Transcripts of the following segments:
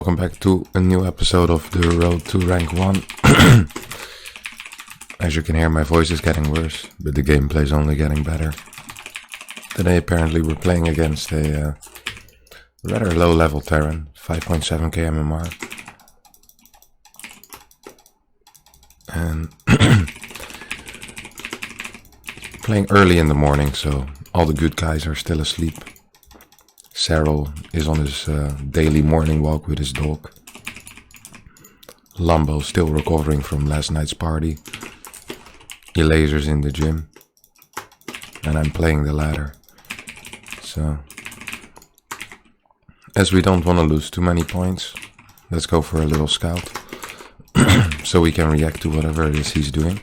Welcome back to a new episode of the Road to Rank 1. As you can hear, my voice is getting worse, but the gameplay is only getting better. Today apparently we're playing against a rather low level terran, 5.7k MMR. And playing early in the morning, so all the good guys are still asleep. Cyril is on his daily morning walk with his dog. Lambo's still recovering from last night's party. Elazer's in the gym. And I'm playing the ladder. So, as we don't want to lose too many points, let's go for a little scout. So we can react to whatever it is he's doing.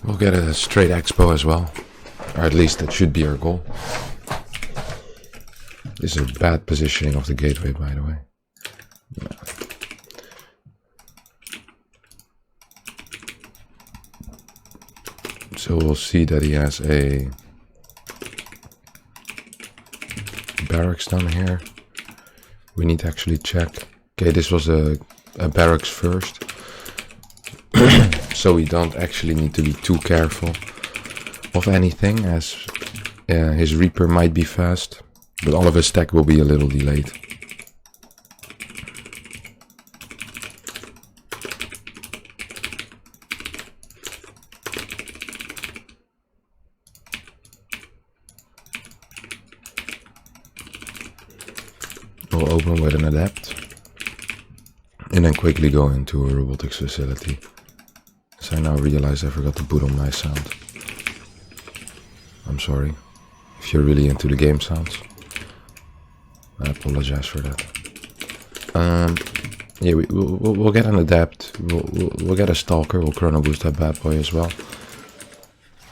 We'll get a straight expo as well, or at least that should be our goal. This is a bad positioning of the gateway, by the way. So we'll see that he has a barracks down here. We need to actually check. Okay, this was a barracks first. So we don't actually need to be too careful of anything, as his Reaper might be fast, but all of his tech will be a little delayed. We'll open with an adept and then quickly go into a robotics facility. So I now realize I forgot to put on my sound. I'm sorry if you're really into the game sounds. I apologize for that. Yeah, we'll get an adept. We'll get a stalker. We'll chrono boost that bad boy as well.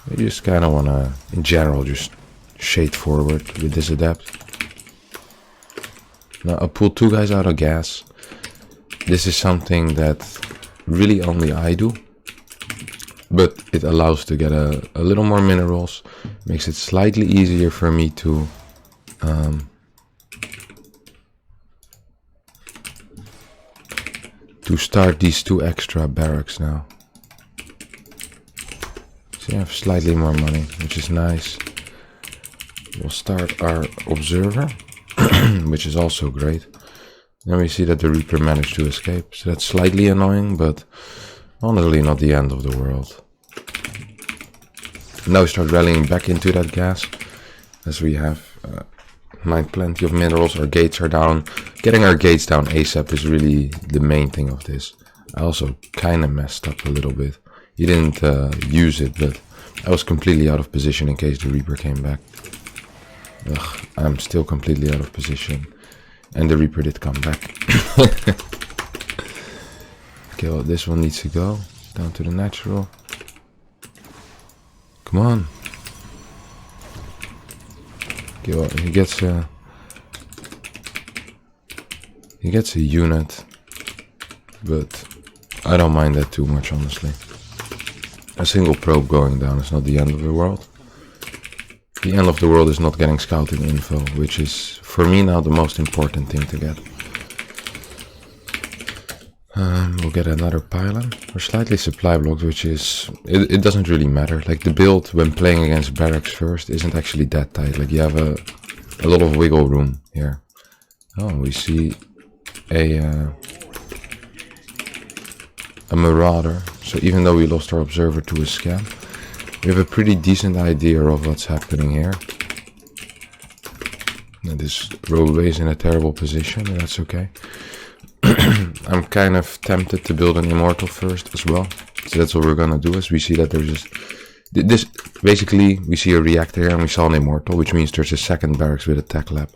We just kind of want to, in general, just shade forward with this adept. Now I'll pull two guys out of gas. This is something that really only I do. But it allows to get a little more minerals, makes it slightly easier for me to start these two extra barracks now. So you have slightly more money, which is nice. We'll start our observer, which is also great. Then we see that the Reaper managed to escape, so that's slightly annoying, but honestly not the end of the world. Now we start rallying back into that gas, as we have plenty of minerals. Our gates are down. Getting our gates down ASAP is really the main thing of this. I also kind of messed up a little bit. He didn't use it, but I was completely out of position in case the Reaper came back. Ugh, I'm still completely out of position. And the Reaper did come back. Okay, well, this one needs to go down to the natural. Come on. Okay, well, he gets a unit, but I don't mind that too much, honestly. A single probe going down is not the end of the world. The end of the world is not getting scouting info, which is for me now the most important thing to get. We'll get another pylon or slightly supply blocks, which is, it doesn't really matter. Like the build when playing against barracks first isn't actually that tight. Like you have a lot of wiggle room here. Oh, we see a marauder. So even though we lost our observer to a scam, we have a pretty decent idea of what's happening here. Now this roadway is in a terrible position, but that's okay. I'm kind of tempted to build an immortal first as well. So that's what we're gonna do, is we see that there's just this basically we see a reactor here and we saw an immortal, which means there's a second barracks with a tech lab.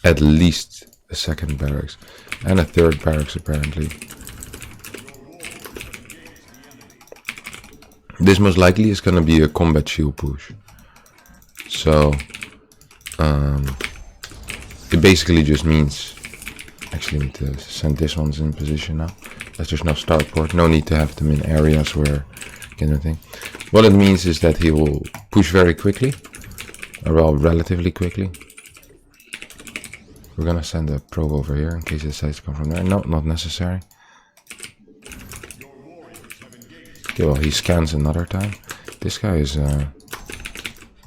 At least a second barracks. And a third barracks apparently. This most likely is going to be a combat shield push. So it basically just means, actually I need to send this one's in position now, as there's no starport, no need to have them in areas where anything. What it means is that he will push very quickly, or well, relatively quickly. We're gonna send a probe over here in case it decides to come from there. No, not necessary. Okay, well, he scans another time. This guy is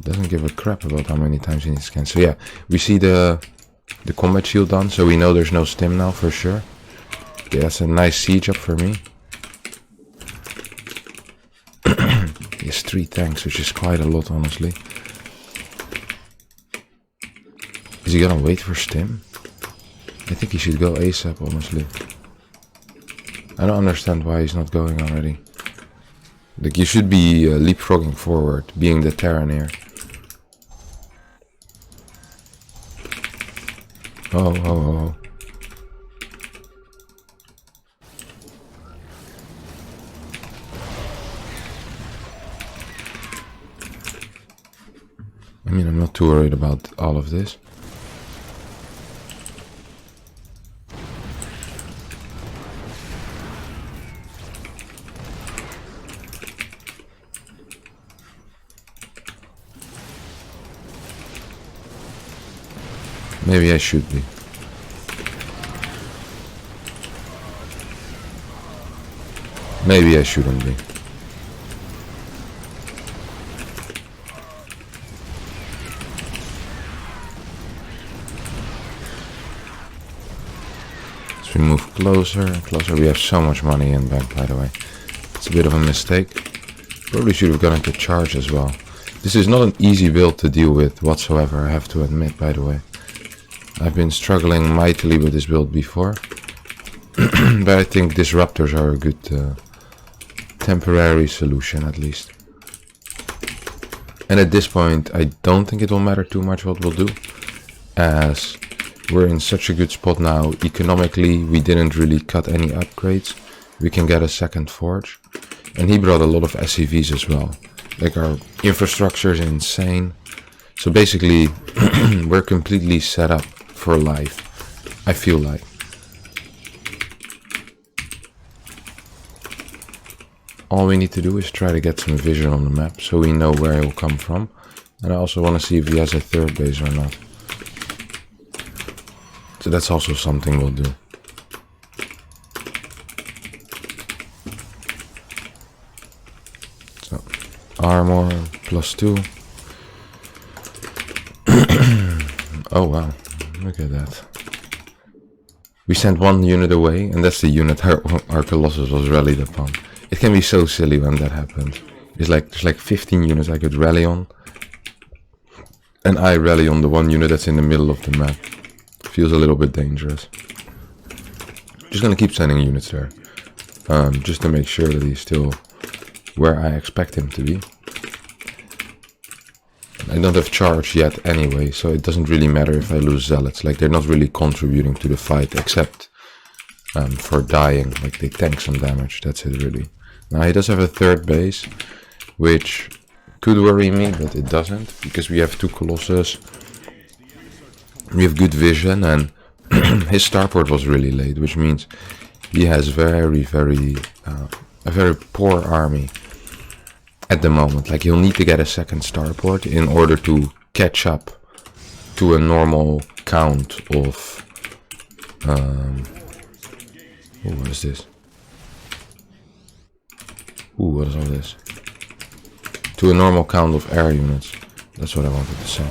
doesn't give a crap about how many times he needs to scan. So yeah, we see the combat shield done, so we know there's no stim now for sure. Okay, that's a nice siege up for me. He has 3 tanks, which is quite a lot, honestly. Is he gonna wait for stim? I think he should go ASAP, honestly. I don't understand why he's not going already. Like, you should be leapfrogging forward, being the terran here. Oh. I mean, I'm not too worried about all of this. Maybe I should be. Maybe I shouldn't be. As we move closer and closer, we have so much money in bank, by the way. It's a bit of a mistake. Probably should have gone into charge as well. This is not an easy build to deal with whatsoever, I have to admit, by the way. I've been struggling mightily with this build before. But I think disruptors are a good temporary solution, at least. And at this point, I don't think it will matter too much what we'll do, as we're in such a good spot now. Economically, we didn't really cut any upgrades. We can get a second forge. And he brought a lot of SCVs as well. Like, our infrastructure is insane. So basically, we're completely set up for life, I feel like. All we need to do is try to get some vision on the map so we know where he'll come from. And I also want to see if he has a third base or not. So that's also something we'll do. So, armor +2. Oh wow, look at that. We sent 1 unit away, and that's the unit our Colossus was rallied upon. It can be so silly when that happens. It's like there's like 15 units I could rally on, and I rally on the 1 unit that's in the middle of the map. Feels a little bit dangerous. Just gonna keep sending units there, just to make sure that he's still where I expect him to be. I don't have charge yet anyway, so it doesn't really matter if I lose zealots. Like, they're not really contributing to the fight, except for dying. Like, they tank some damage, that's it really. Now he does have a third base, which could worry me, but it doesn't, because we have 2 Colossus. We have good vision, and his starport was really late, which means he has a very poor army at the moment. Like, he'll need to get a second starport in order to catch up to a normal count of what is this? What is all this? To a normal count of air units. That's what I wanted to say.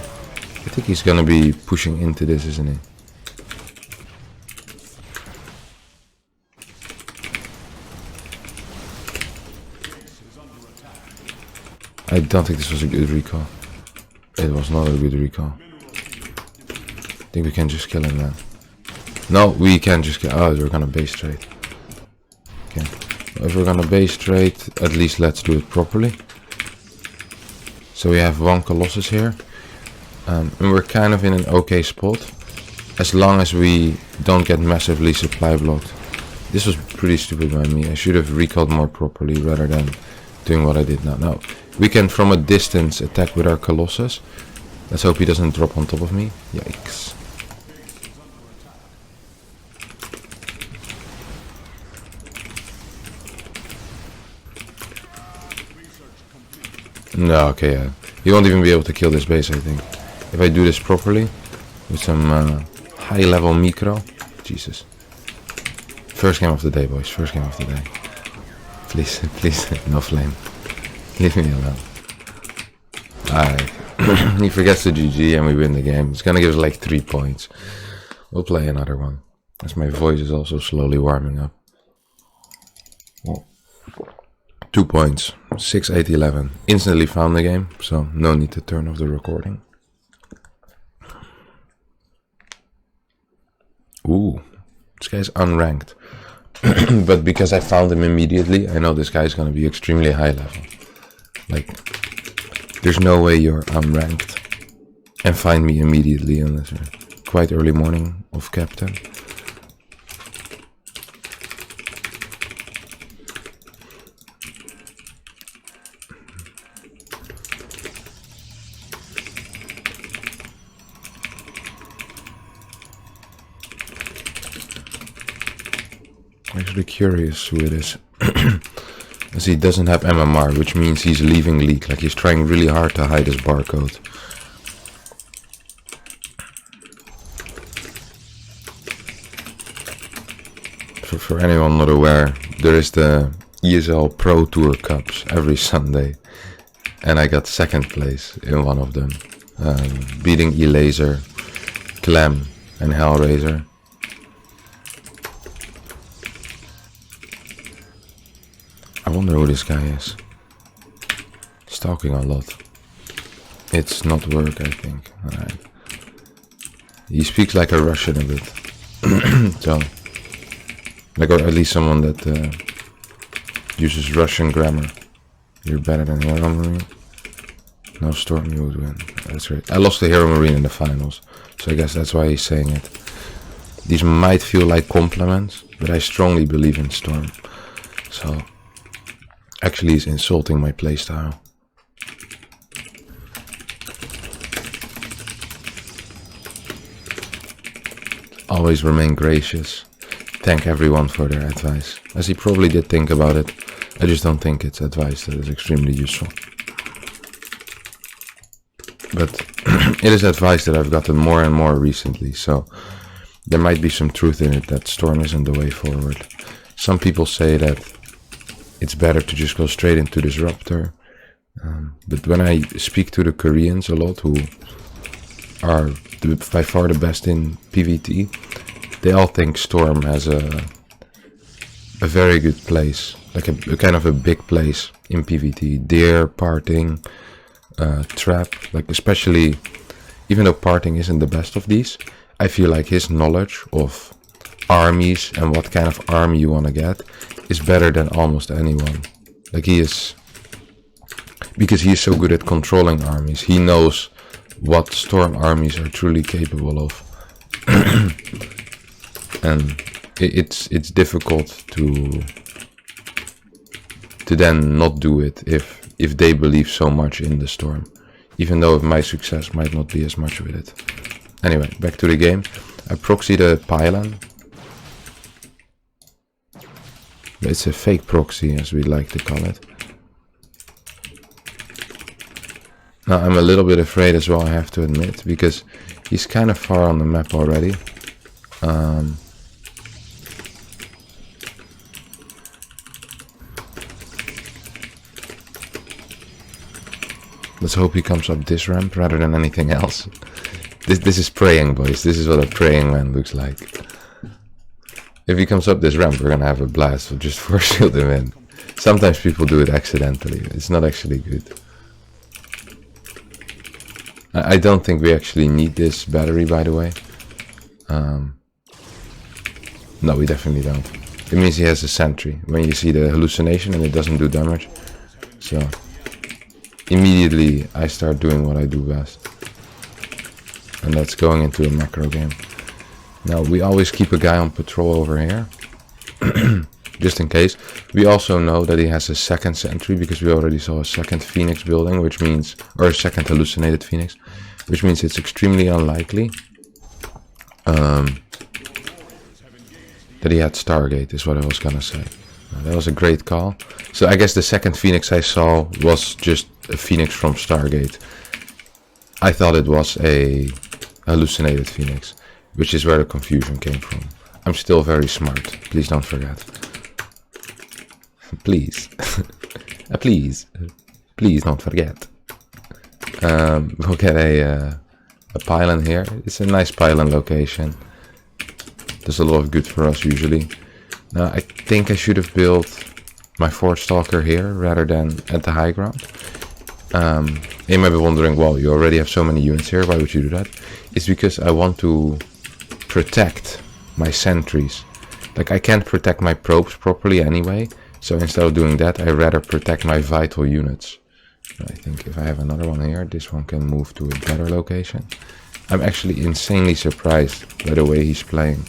I think he's gonna be pushing into this, isn't he? I don't think this was a good recall. It was not a good recall. I think we can just kill him now. No, we can't just kill. Oh, we're gonna base trade. Okay. If we're gonna base trade, at least let's do it properly. So we have 1 Colossus here. And we're kind of in an okay spot. As long as we don't get massively supply blocked. This was pretty stupid by me. I should have recalled more properly rather than doing what I did now. Now, we can from a distance attack with our Colossus. Let's hope he doesn't drop on top of me. Yikes. No, okay, yeah. He won't even be able to kill this base, I think. If I do this properly, with some high level micro. Jesus. First game of the day, boys. First game of the day. Please, please, no flame. Leave me alone. Alright. He forgets the GG and we win the game. It's gonna give us like 3 points. We'll play another one. As my voice is also slowly warming up. Well, 2 points. 6, 8, 11. Instantly found the game, so no need to turn off the recording. Ooh, this guy's unranked. But because I found him immediately, I know this guy's gonna be extremely high level. Like, there's no way you're unranked and find me immediately unless you're quite early morning of Captain. Actually curious who it is. As he doesn't have MMR, which means he's leaving League. Like he's trying really hard to hide his barcode. For anyone not aware, there is the ESL Pro Tour Cups every Sunday. And I got second place in one of them. Beating E-Laser, Clem and Hellraiser. I wonder who this guy is. He's talking a lot. It's not work, I think. Alright. He speaks like a Russian a bit. So, like, or at least someone that uses Russian grammar. You're better than Hero Marine. No Storm, you would win. That's right. I lost the Hero Marine in the finals, so I guess that's why he's saying it. These might feel like compliments, but I strongly believe in Storm. So, actually he's insulting my playstyle. Always remain gracious. Thank everyone for their advice. As he probably did think about it, I just don't think it's advice that is extremely useful. But it is advice that I've gotten more and more recently, so there might be some truth in it that Storm isn't the way forward. Some people say that it's better to just go straight into Disruptor. But when I speak to the Koreans a lot, who are by far the best in PvT, they all think Storm has a very good place, like a kind of a big place in PvT. Deer, Parting, Trap, like especially, even though Parting isn't the best of these, I feel like his knowledge of armies and what kind of army you want to get is better than almost anyone. Like he is, because he is so good at controlling armies, he knows what Storm armies are truly capable of. And it's difficult to then not do it if they believe so much in the Storm, even though my success might not be as much with it. Anyway, back to the game. I proxied a pylon. It's a fake proxy, as we like to call it. Now I'm a little bit afraid as well, I have to admit, because he's kind of far on the map already. Let's hope he comes up this ramp rather than anything else. This is praying, boys. This is what a praying man looks like. If he comes up this ramp, we're gonna have a blast. We'll just force shield him in. Sometimes people do it accidentally. It's not actually good. I don't think we actually need this battery, by the way. No, we definitely don't. It means he has a sentry when you see the hallucination and it doesn't do damage. So immediately I start doing what I do best. And that's going into a macro game. Now we always keep a guy on patrol over here. just in case. We also know that he has a second sentry, because we already saw a second Phoenix building, which means, or a second hallucinated Phoenix, which means it's extremely unlikely that he had Stargate, is what I was gonna say. That was a great call. So I guess the second Phoenix I saw was just a Phoenix from Stargate. I thought it was a hallucinated Phoenix, which is where the confusion came from. I'm still very smart, please don't forget. Please. Please don't forget. We'll get a pylon here. It's a nice pylon location. Does a lot of good for us usually. Now I think I should have built my Forge Stalker here rather than at the high ground. You might be wondering, well, you already have so many units here, why would you do that? It's because I want to protect my sentries. Like, I can't protect my probes properly anyway, so instead of doing that, I rather protect my vital units. I think if I have another one here, this one can move to a better location. I'm actually insanely surprised by the way he's playing.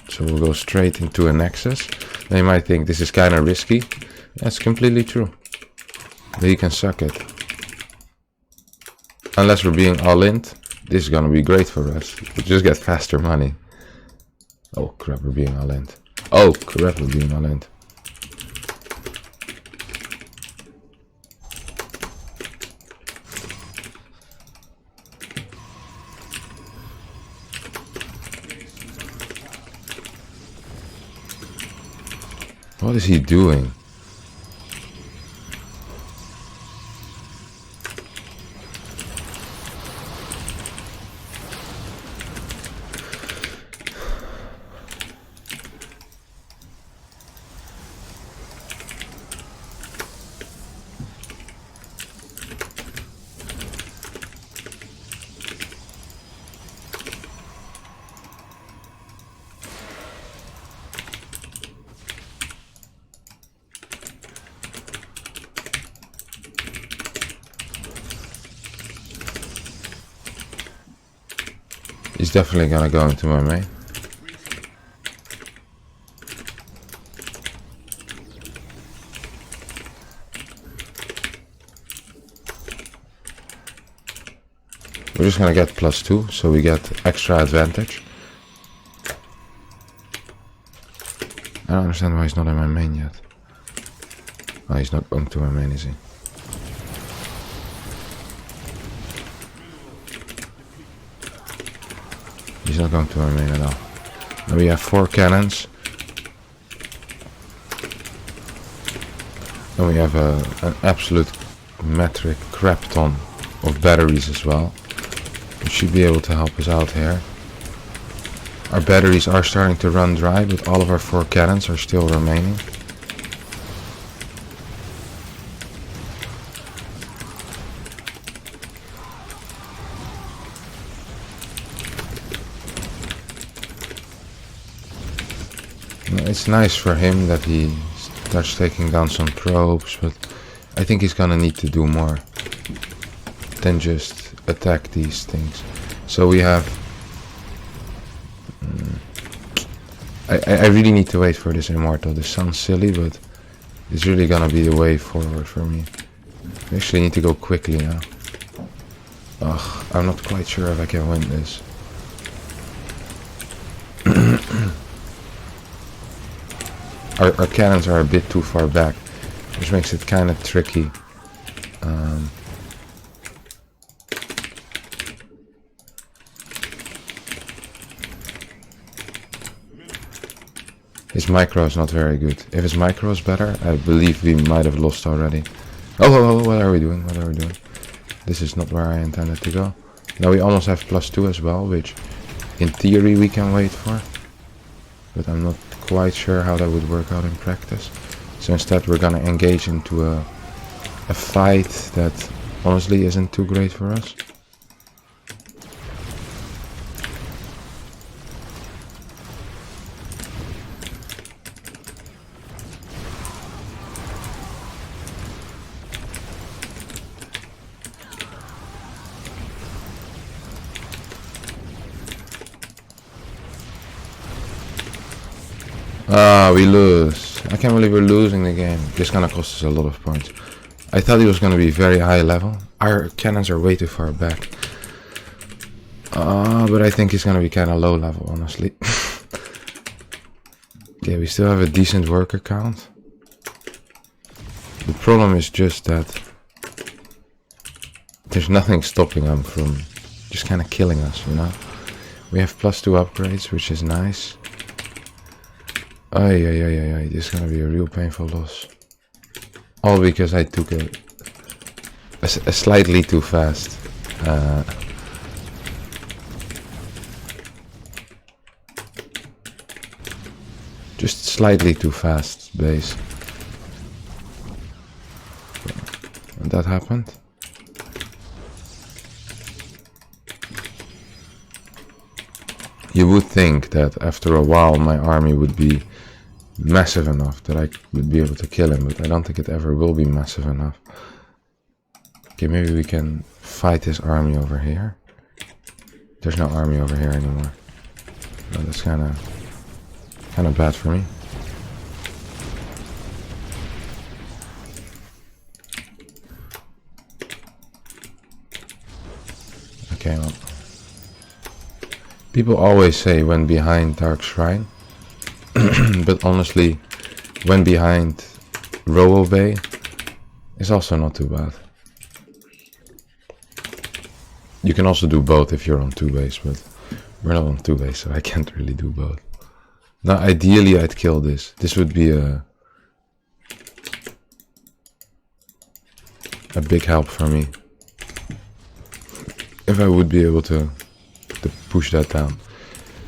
So we'll go straight into a Nexus. Now you might think this is kind of risky. That's completely true. But he can suck it. Unless we're being all-in, this is gonna be great for us. We just get faster money. Oh crap, we're being all-in. Oh crap, we're being all-in. What is he doing? He's definitely gonna go into my main. We're just gonna get +2, so we get extra advantage. I don't understand why he's not in my main yet. Oh, he's not going to my main, is he? He's not going to my main at all. Now we have 4 cannons. And we have an absolute metric crap ton of batteries as well. Which should be able to help us out here. Our batteries are starting to run dry, but all of our 4 cannons are still remaining. It's nice for him that he starts taking down some probes, but I think he's gonna need to do more than just attack these things. So we have... I really need to wait for this Immortal. This sounds silly, but it's really gonna be the way forward for me. I actually need to go quickly now. Ugh, I'm not quite sure if I can win this. Our cannons are a bit too far back, which makes it kind of tricky. His micro is not very good. If his micro is better, I believe we might have lost already. Oh, what are we doing? What are we doing? This is not where I intended to go. Now we almost have +2 as well, which in theory we can wait for. But I'm not quite sure how that would work out in practice. So instead we're gonna engage into a fight that honestly isn't too great for us. Ah, we lose. I can't believe we're losing the game. This gonna cost us a lot of points. I thought it was gonna be very high level. Our cannons are way too far back. But I think it's gonna be kind of low level, honestly. Okay, we still have a decent worker count. The problem is just that there's nothing stopping them from just kind of killing us, you know? We have +2 upgrades, which is nice. Ay, this is gonna be a real painful loss. All because I took a slightly too fast. Just slightly too fast base. And that happened. You would think that after a while my army would be massive enough that I would be able to kill him, but I don't think it ever will be massive enough. Okay, maybe we can fight his army over here. There's no army over here anymore. No, that's kind of bad for me. Okay, well, people always say when behind Dark Shrine, but honestly, when behind Robo Bay is also not too bad. You can also do both if you're on 2 base, but we're not on 2 base, so I can't really do both. Now, ideally, I'd kill this. This would be a big help for me. If I would be able to push that down.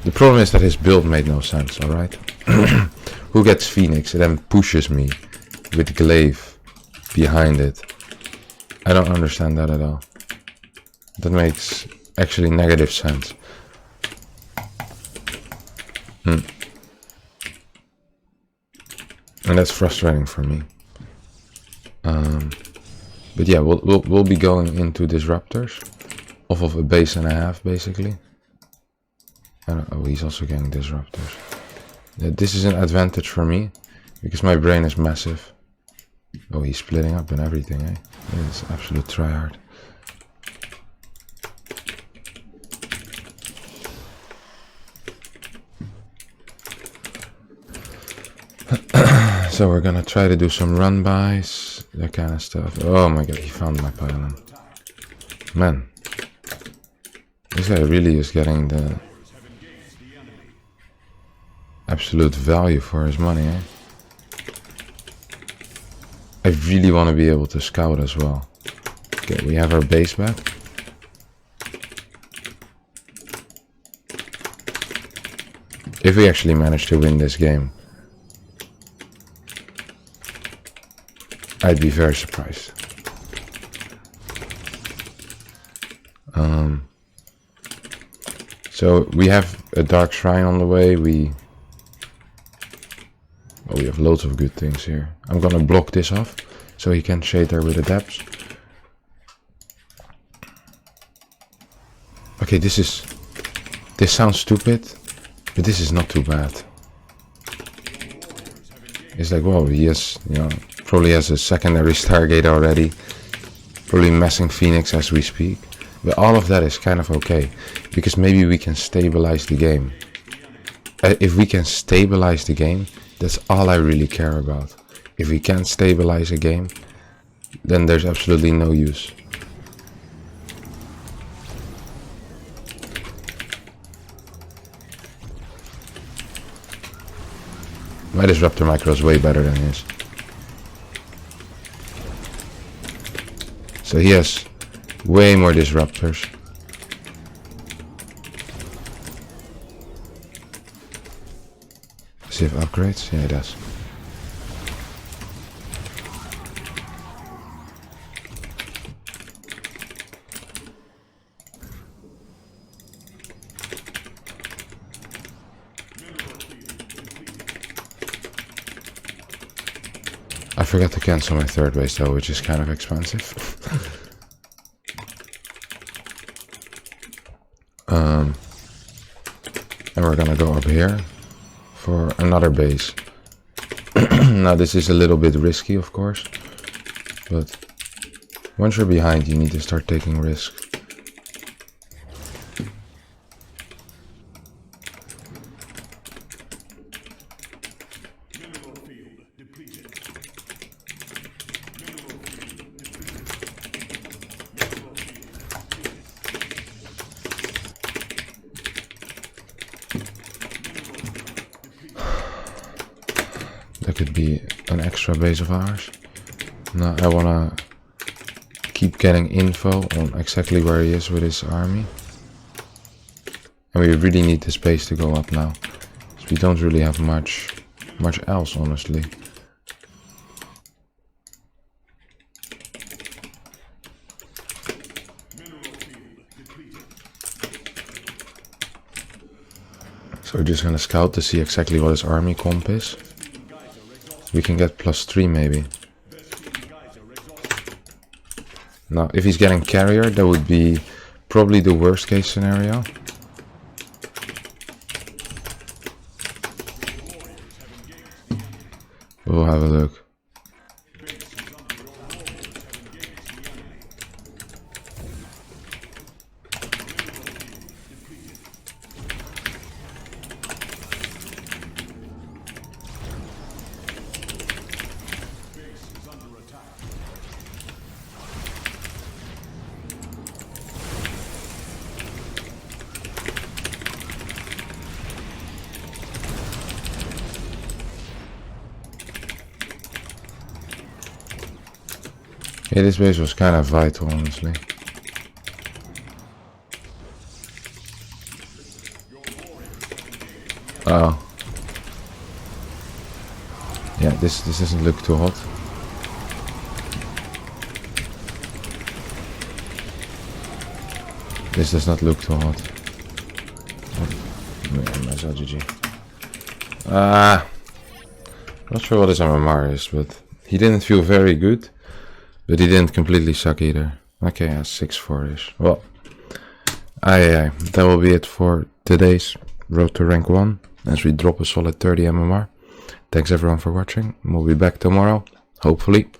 The problem is that his build made no sense, alright? Who gets Phoenix and then pushes me with Glaive behind it? I don't understand that at all. That makes actually negative sense. And that's frustrating for me. But yeah, we'll be going into disruptors off of a base and a half, basically. Oh, he's also getting disruptors. This is an advantage for me because my brain is massive. Oh, he's splitting up and everything, eh? It's absolute tryhard. So we're gonna try to do some run-bys, that kind of stuff. Oh my god, he found my pylon. Man, this guy really is getting the absolute value for his money, eh? I really want to be able to scout as well. Okay, we have our base back. If we actually manage to win this game, I'd be very surprised. So we have a Dark Shrine on the way. We have loads of good things here. I'm gonna block this off so he can shade there with the depths. Okay, this sounds stupid, but this is not too bad. It's like, whoa, he has, you know, probably has a secondary Stargate already. Probably messing Phoenix as we speak. But all of that is kind of okay, because maybe we can stabilize the game. If we can stabilize the game, that's all I really care about. If we can't stabilize a game, then there's absolutely no use. My disruptor micro is way better than his. So he has way more disruptors. Does he have upgrades? Yeah, he does. I forgot to cancel my third base though, which is kind of expensive. And we're gonna go up here for another base. Now this is a little bit risky, of course, but once you're behind, you need to start taking risks. That could be an extra base of ours. Now I wanna keep getting info on exactly where he is with his army. And we really need the space to go up now. So we don't really have much else, honestly. So we're just gonna scout to see exactly what his army comp is. We can get +3 maybe. Now, if he's getting carrier, that would be probably the worst case scenario. We'll have a look. Yeah, this base was kind of vital, honestly. Oh. Yeah, this doesn't look too hot. This does not look too hot. Not sure what his MMR is, but he didn't feel very good. But he didn't completely suck either. Okay, yeah, 6-4-ish. Well, that will be it for today's Road to Rank 1, as we drop a solid 30 MMR. Thanks everyone for watching. We'll be back tomorrow, hopefully.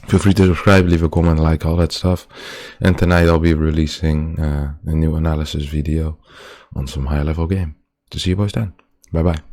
Feel free to subscribe, leave a comment, like, all that stuff. And tonight I'll be releasing a new analysis video on some high level game. To see you boys then. Bye bye.